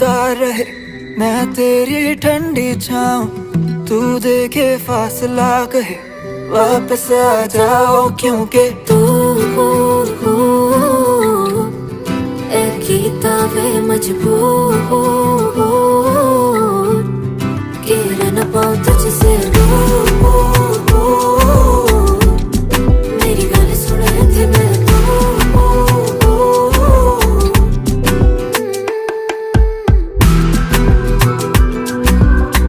होता रहे, मैं तेरी ठंडी छाँव, तू देखे फासला कहे वापस आ जाओ, क्योंकि तू कीता वे मजबूर कि रह न पाऊं तुझसे।